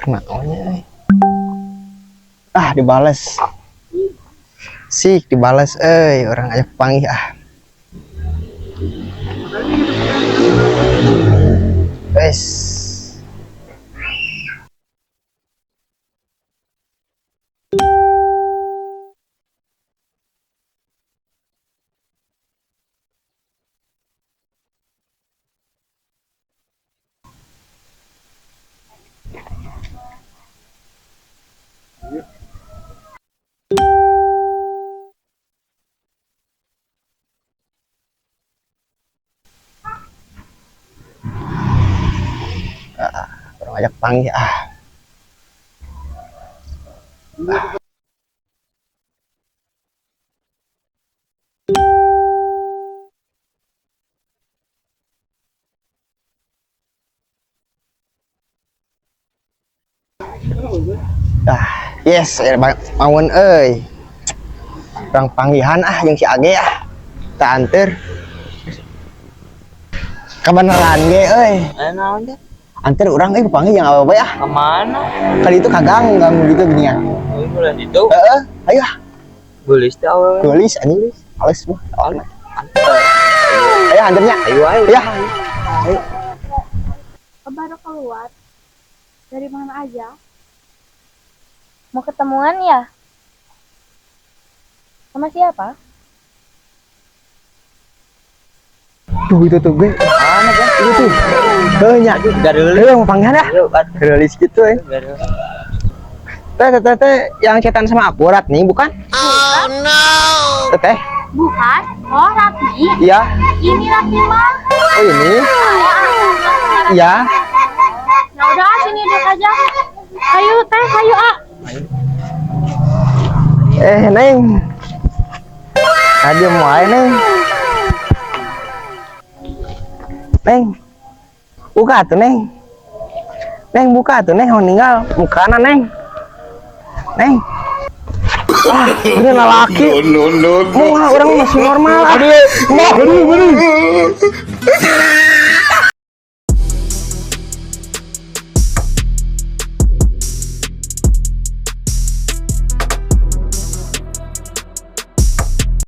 Naonnya dibales sih dibales orang aja panggil wes orang ajak panggil yes mawon orang panggihan yang si Age tak anter kebenaran ge anter orang panggil yang apa ya Kemana? kali itu kagak ganggu gitu gini ya Bulan itu? ayo Gulis teh awal. gulis anjing alas mah ayo anternya Ayo. ya Baru keluar dari mana aja? Mau ketemuan ya? Sama siapa? tuh itu tuh gue Mana kan? itu tuh banyak Garul. mau panggilan ya Ayo, kan. gelis gitu Garul. teh yang chatan sama aku Ratni bukan Oh no. teh Bukan. Oh Ratni. iya Ini Ratni mah. oh ini iya Ya udah sini duduk aja. Ayo teh, ayo neng tadi mau aja neng buka tuh neng buka tuh neng mau tinggal mukana neng ini lelaki no. mau orang masih normal aduh